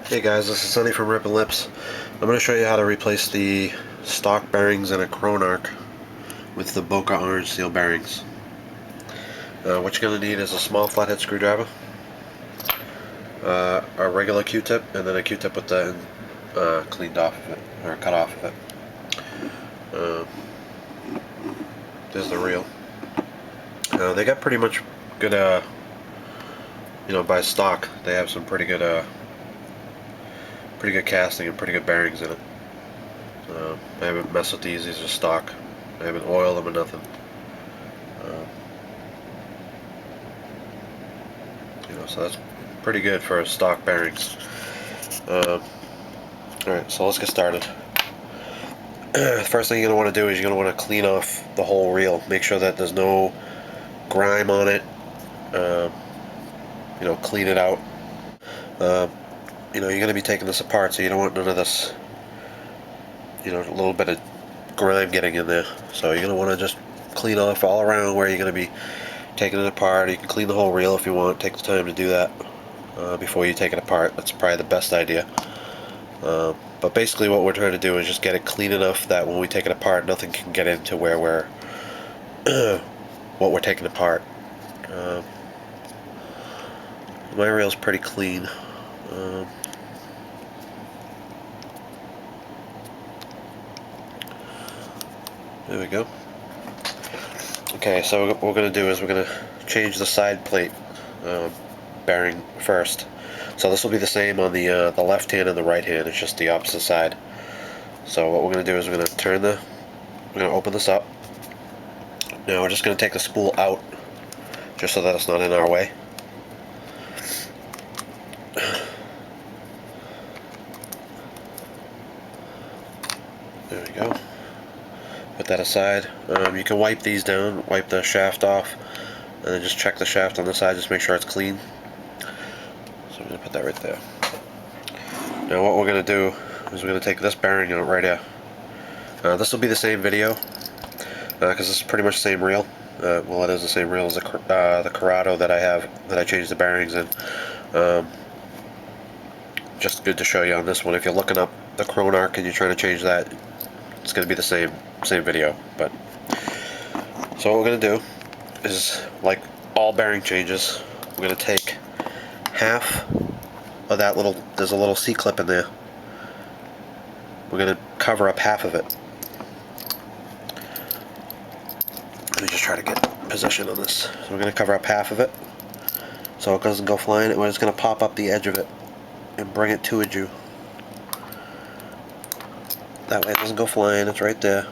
Hey guys, this is Sonny from TeamRippnLipz1. I'm going to show you how to replace the stock bearings in a Chronarch with the Boca orange steel bearings. What you're going to need is a small flathead screwdriver, a regular Q-tip, and then a Q-tip with the end cleaned off of it, or cut off of it. There's the reel. They got pretty much good, by stock, they have some pretty good casting and pretty good bearings in it. I haven't messed with these are stock. I haven't oiled them or nothing. So that's pretty good for stock bearings. Alright, so let's get started. The first thing you're going to want to do is you're going to want to clean off the whole reel. Make sure that there's no grime on it. Clean it out. You're going to be taking this apart, so you don't want none of this, a little bit of grime getting in there. So you're going to want to just clean off all around where you're going to be taking it apart. You can clean the whole reel if you want. Take the time to do that before you take it apart. That's probably the best idea. But basically what we're trying to do is just get it clean enough that when we take it apart, nothing can get into where we're what we're taking apart. My reel's pretty clean. There we go. Okay, so what we're going to do is we're going to change the side plate bearing first. So this will be the same on the left hand and the right hand. It's just the opposite side. So what we're going to do is we're going to open this up. Now we're just going to take the spool out, just so that it's not in our way. There we go. Put that aside. You can wipe these down, wipe the shaft off, and then just check the shaft on the side, just make sure it's clean. So I'm going to put that right there. Now what we're going to do is we're going to take this bearing out right here. This will be the same video, because this is pretty much the same reel. Well, it is the same reel as the Corrado that I have, that I changed the bearings in. Just good to show you on this one. If you're looking up the Chronarch and you're trying to change that, it's going to be the same video. But so what we're going to do is, like all bearing changes, we're going to take half of that there's a little C-clip in there. We're going to cover up half of it. Let me just try to get position on this. So we're going to cover up half of it so it doesn't go flying. We're just going to pop up the edge of it and bring it towards you. That way it doesn't go flying. It's right there.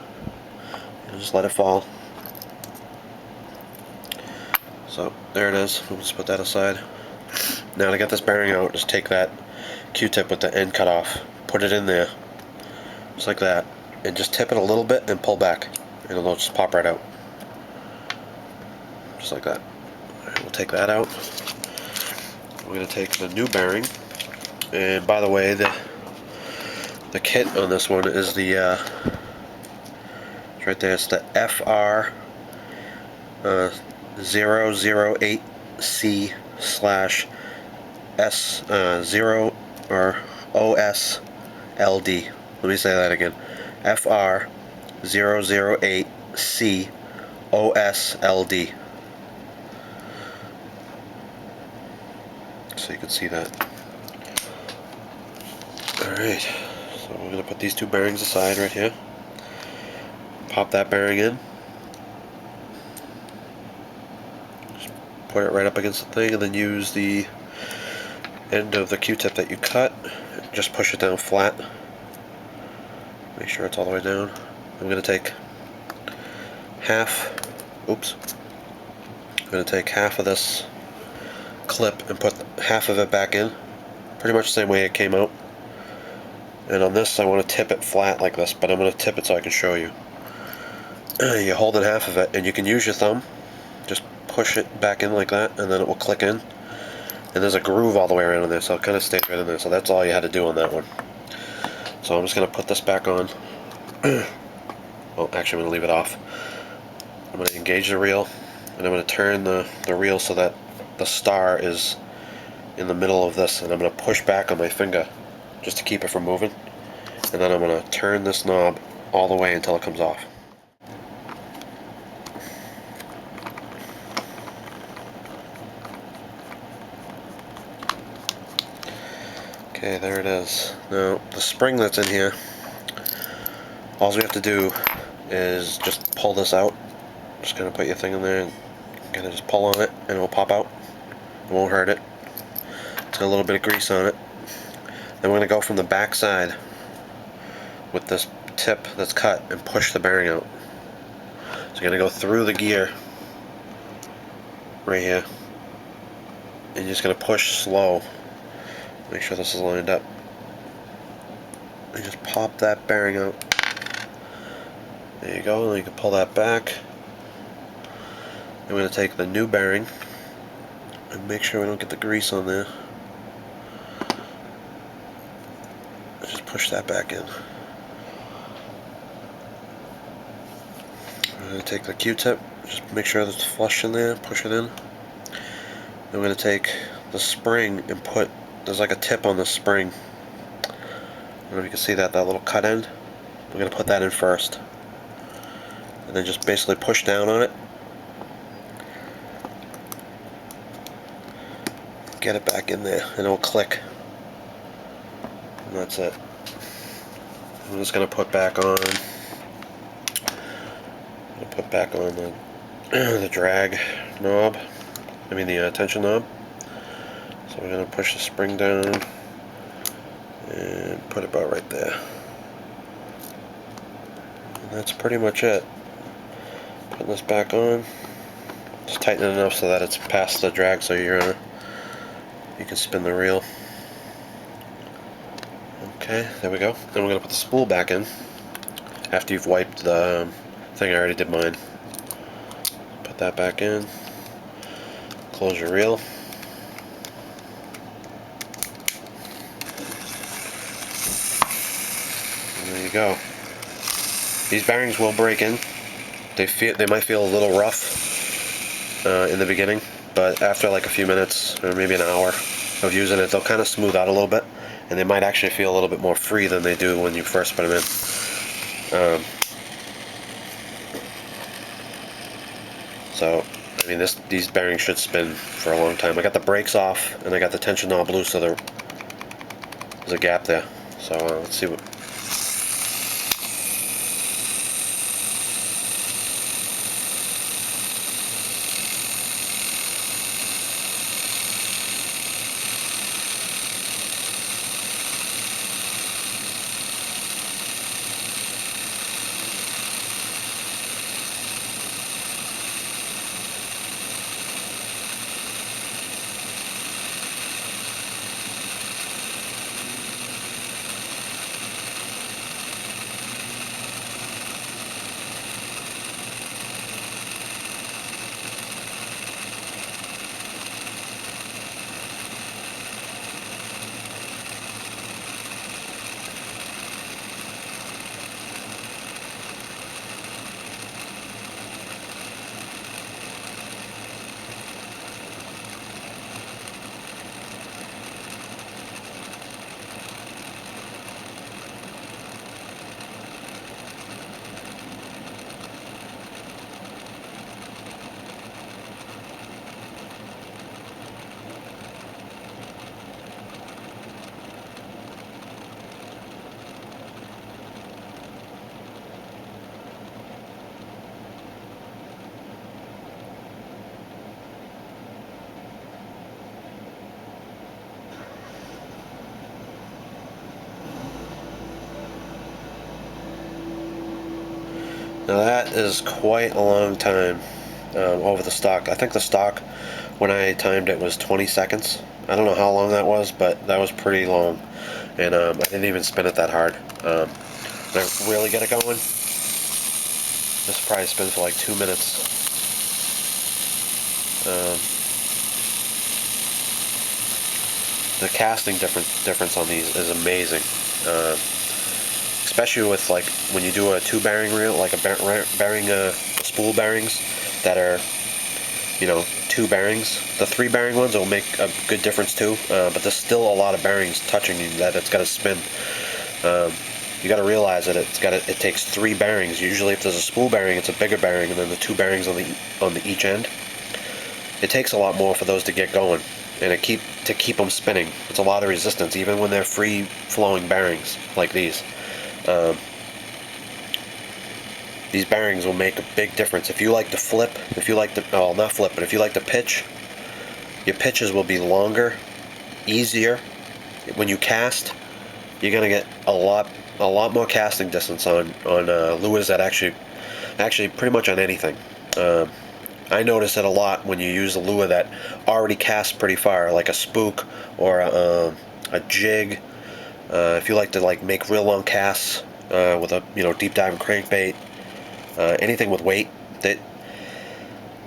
And just let it fall. So there it is. We'll just put that aside. Now to get this bearing out, just take that Q-tip with the end cut off, put it in there, just like that, and just tip it a little bit and pull back, and it'll just pop right out. Just like that. Alright, we'll take that out. We're going to take the new bearing, and by the way, the kit on this one is the it's right there. It's the FR 008C/S0 or OSLD. Let me say that again. FR 008C OSLD. So you can see that. Alright, so we're going to put these two bearings aside right here. Pop that bearing in. Just put it right up against the thing and then use the end of the Q-tip that you cut. Just push it down flat. Make sure it's all the way down. I'm going to take half, I'm going to take half of this clip and put half of it back in. Pretty much the same way it came out. And on this I want to tip it flat like this, but I'm going to tip it so I can show you. You're holding half of it, and you can use your thumb. Just push it back in like that, and then it will click in. And there's a groove all the way around in there, so it kind of stays right in there. So that's all you had to do on that one. So I'm just going to put this back on. Well, actually I'm going to leave it off. I'm going to engage the reel, and I'm going to turn the reel so that the star is in the middle of this, and I'm going to push back on my finger just to keep it from moving. And then I'm going to turn this knob all the way until it comes off. Okay, there it is. Now, the spring that's in here, all we have to do is just pull this out. Just going to put your thing in there and kind of just pull on it and it will pop out. It won't hurt it. It's got a little bit of grease on it. Then we're going to go from the back side with this tip that's cut and push the bearing out. So you're going to go through the gear right here. And you're just going to push slow. Make sure this is lined up. And just pop that bearing out. There you go, and then you can pull that back. And we're going to take the new bearing and make sure we don't get the grease on there. Just push that back in. We're going to take the Q-tip, just make sure that it's flush in there, push it in. Then we're going to take the spring and put, there's like a tip on the spring. I don't know if you can see that little cut end. We're going to put that in first. And then just basically push down on it. Get it back in there and it'll click. And that's it. I'm just going to put back on the drag knob, the tension knob. So we're going to push the spring down and put it about right there. And that's pretty much it. Putting this back on, just tighten it enough so that it's past the drag so you can spin the reel. Okay, there we go. Then we're going to put the spool back in after you've wiped the thing. I already did mine. Put that back in. Close your reel. And there you go. These bearings will break in. They might feel a little rough in the beginning, but after like a few minutes or maybe an hour of using it, they'll kind of smooth out a little bit, and they might actually feel a little bit more free than they do when you first put them in. So, these bearings should spin for a long time. I got the brakes off, and I got the tension knob loose, so there's a gap there. So let's see what. Now that is quite a long time over the stock. I think the stock, when I timed it, was 20 seconds. I don't know how long that was, but that was pretty long. And I didn't even spin it that hard. When I really get it going, this probably spins for like 2 minutes. The casting difference on these is amazing. Especially with like when you do a 2 bearing reel, like a bearing spool bearings that are you know, 2 bearings. The 3 bearing ones will make a good difference too, but there's still a lot of bearings touching you that it's got to spin. You got to realize that it takes 3 bearings. Usually, if there's a spool bearing, it's a bigger bearing, and then the 2 bearings on the each end. It takes a lot more for those to get going, and to keep them spinning. It's a lot of resistance, even when they're free-flowing bearings like these. These bearings will make a big difference. If you like to flip, if you like to, well, not flip, but if you like to pitch, your pitches will be longer, easier. When you cast, you're gonna get a lot more casting distance on lures that actually pretty much on anything. I notice it a lot when you use a lure that already casts pretty far, like a spook or a jig. If you like to make real long casts with a deep diving crankbait. Anything with weight, that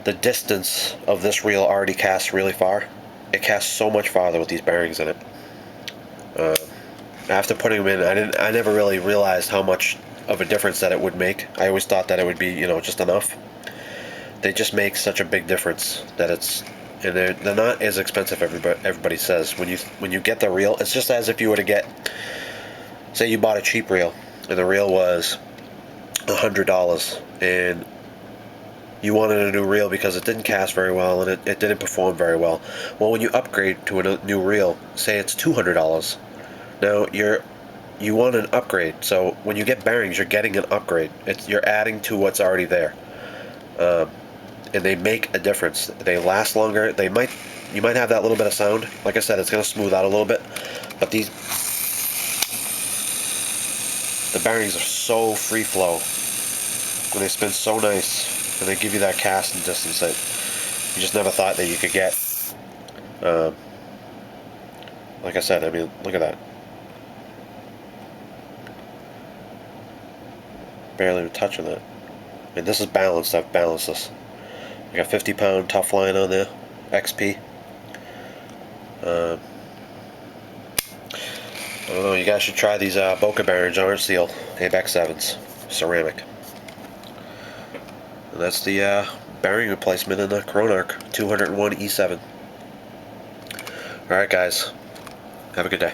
the distance of this reel already casts really far. It casts so much farther with these bearings in it. After putting them in, I never really realized how much of a difference that it would make. I always thought that it would be just enough. They just make such a big difference that and they're not as expensive. Everybody says when you get the reel, it's just as if you were to get, say you bought a cheap reel and the reel was $100 and you wanted a new reel because it didn't cast very well and it didn't perform very well. Well, when you upgrade to a new reel, say it's $200, now you want an upgrade. So when you get bearings, you're getting an upgrade. You're adding to what's already there, and they make a difference. They last longer. You might have that little bit of sound. Like I said, it's going to smooth out a little bit, but the bearings are so free flow, and they spin so nice, and they give you that casting distance that you just never thought that you could get. Like I said, I mean, look at that. Barely even touching that. And this is balanced. I've balanced this. I got 50-pound tough line on there, XP. I don't know, you guys should try these Boca bearings, Orange Seal, ABEX 7s, ceramic. And that's the bearing replacement in the Chronarch 201E7. Alright guys, have a good day.